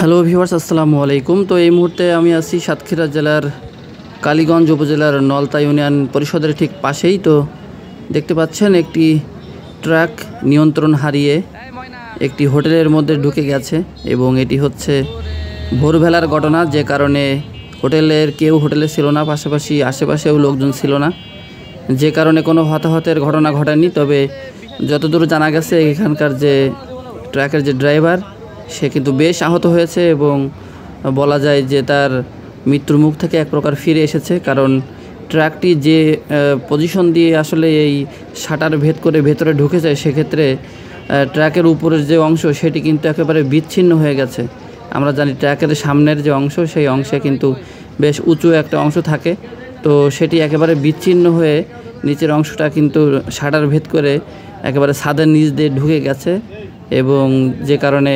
Hello viewers, আসসালামু আলাইকুম। তো এই মুহূর্তে আমি আছি সাতক্ষীরা জেলার কালীগঞ্জ উপজেলার নলতা ইউনিয়ন পরিষদের ঠিক পাশেই। তো দেখতে পাচ্ছেন একটি ট্রাক নিয়ন্ত্রণ হারিয়ে একটি হোটেলের মধ্যে ঢুকে গেছে এবং এটি হচ্ছে ভোরবেলার ঘটনা, যে কারণে হোটেলের কেউ হোটেলে ছিল না, পাশাপাশি আশেপাশেও লোকজন ছিল না, যে কারণে কোনো হতাহতের ঘটনা ঘটেনি। তবে যতদূর জানা গেছে এখানকার যে ট্রাকের যে ড্রাইভার সে কিন্তু বেশ আহত হয়েছে এবং বলা যায় যে তার মৃত্যুর মুখ থেকে এক প্রকার ফিরে এসেছে। কারণ ট্রাকটি যে পজিশন দিয়ে আসলে এই শাটার ভেদ করে ভেতরে ঢুকে যায়, সেক্ষেত্রে ট্রাকের উপরের যে অংশ সেটি কিন্তু একেবারে বিচ্ছিন্ন হয়ে গেছে। আমরা জানি ট্রাকের সামনের যে অংশ সেই অংশে কিন্তু বেশ উঁচু একটা অংশ থাকে, তো সেটি একেবারে বিচ্ছিন্ন হয়ে নিচের অংশটা কিন্তু শাটার ভেদ করে একেবারে ছাদের নিচ দিয়ে ঢুকে গেছে এবং যে কারণে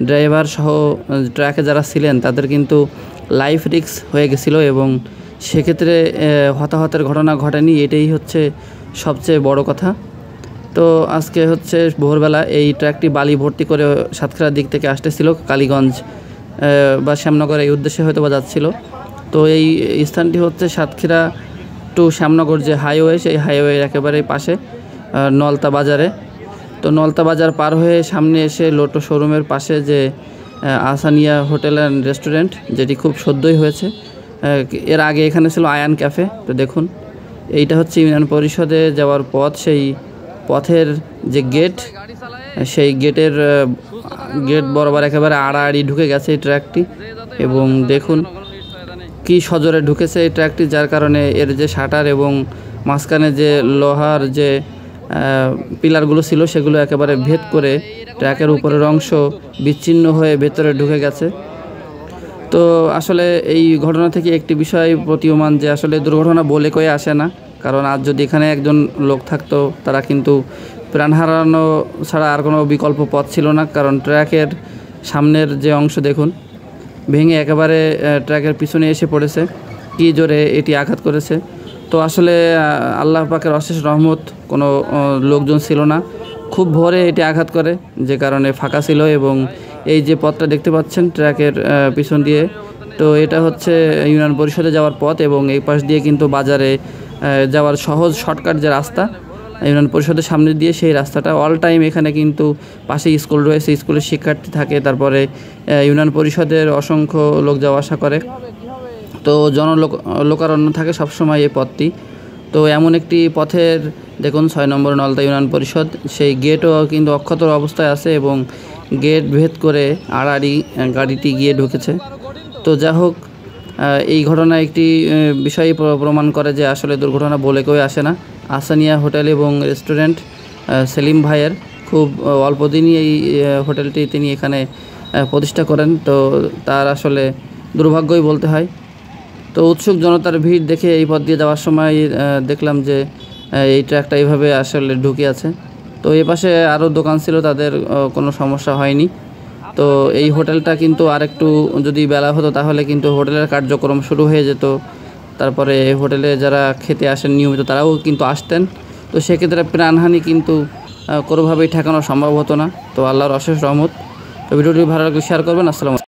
ড্রাইভার সহ ট্রাকে যারা ছিলেন তাদের কিন্তু লাইফ রিস্ক হয়ে গেছিলো এবং সেক্ষেত্রে হতাহতের ঘটনা ঘটেনি, এটাই হচ্ছে সবচেয়ে বড় কথা। তো আজকে হচ্ছে ভোরবেলা এই ট্রাকটি বালি ভর্তি করে সাতক্ষীরার দিক থেকে আসতেছিল কালীগঞ্জ বা শ্যামনগর এই উদ্দেশ্যে হয়তো বা যাচ্ছিল। তো এই স্থানটি হচ্ছে সাতক্ষীরা টু শ্যামনগর যে হাইওয়ে, সেই হাইওয়ের একেবারে পাশে নলতা বাজারে। তো নলতা বাজার পার হয়ে সামনে এসে লোটো শোরুমের পাশে যে আসানিয়া হোটেল অ্যান্ড রেস্টুরেন্ট, যেটি খুব সদ্যই হয়েছে, এর আগে এখানে ছিল আয়ান ক্যাফে। তো দেখুন, এইটা হচ্ছে ইউনিয়ন পরিষদে যাওয়ার পথ। সেই পথের যে গেট, সেই গেট বরাবর একেবারে আড়াআড়ি ঢুকে গেছে এই ট্র্যাকটি এবং দেখুন কি সজোরে ঢুকেছে এই ট্র্যাকটি, যার কারণে এর যে শাটার এবং মাঝখানে যে লোহার যে পিলারগুলো ছিল সেগুলো একেবারে ভেদ করে ট্র্যাকের উপরের অংশ বিচ্ছিন্ন হয়ে ভেতরে ঢুকে গেছে। তো আসলে এই ঘটনা থেকে একটি বিষয় প্রতীয়মান যে আসলে দুর্ঘটনা বলে কয়ে আসে না, কারণ আজ যদি এখানে একজন লোক থাকতো তারা কিন্তু প্রাণ হারানো ছাড়া আর কোনো বিকল্প পথ ছিল না। কারণ ট্র্যাকের সামনের যে অংশ দেখুন ভেঙে একেবারে ট্র্যাকের পিছনে এসে পড়েছে, কি জোরে এটি আঘাত করেছে। তো আসলে আল্লাহ পাকের অশেষ রহমত, কোনো লোকজন ছিল না, খুব ভোরে এটি আঘাত করে, যে কারণে ফাঁকা ছিল। এবং এই যে পথটা দেখতে পাচ্ছেন ট্র্যাকের পিছন দিয়ে, তো এটা হচ্ছে ইউনিয়ন পরিষদে যাওয়ার পথ এবং এই পাশ দিয়ে কিন্তু বাজারে যাওয়ার সহজ শর্টকাট যে রাস্তা ইউনিয়ন পরিষদের সামনে দিয়ে, সেই রাস্তাটা অল টাইম এখানে কিন্তু পাশে স্কুল রয়েছে, স্কুলের শিক্ষার্থী থাকে, তারপরে ইউনিয়ন পরিষদের অসংখ্য লোক যাওয়া আসা করে, তো লোকারণ্য থাকে সবসময় এই পথটি। তো এমন একটি পথের দেখুন 6 নম্বর নলতা ইউনিয়ন পরিষদ, সেই গেটও কিন্তু অক্ষত অবস্থায় আছে এবং গেট ভেদ করে আড়াআড়ি গাড়িটি গিয়ে ঢুকেছে। তো যা হোক, এই ঘটনা একটি বিষয় প্রমাণ করে যে আসলে দুর্ঘটনা বলে কেউ আসে না। আসানিয়া হোটেল এবং রেস্টুরেন্ট সেলিম ভাইয়ের খুব অল্প দিনই এই হোটেলটি তিনি এখানে প্রতিষ্ঠা করেন, তো তার আসলে দুর্ভাগ্যই বলতে হয়। তো উৎসুক জনতার ভিড় দেখে এই পথ দিয়ে যাওয়ার সময় দেখলাম যে এই ট্র্যাকটা এইভাবে আসলে ঢুকে আছে। তো এই পাশে আরও দোকান ছিল, তাদের কোনো সমস্যা হয়নি। তো এই হোটেলটা কিন্তু আরেকটু যদি বেলা হতো তাহলে কিন্তু হোটেলের কার্যক্রম শুরু হয়ে যেত, তারপরে হোটেলে যারা খেতে আসেন নিয়মিত তারাও কিন্তু আসতেন। তো সেক্ষেত্রে প্রাণহানি কিন্তু কোনোভাবেই ঠেকানো সম্ভব হতো না। তো আল্লাহর অশেষ রহমত। তো ভিডিওটি ভালো লাগলে শেয়ার করবেন। আসসালামু আলাইকুম।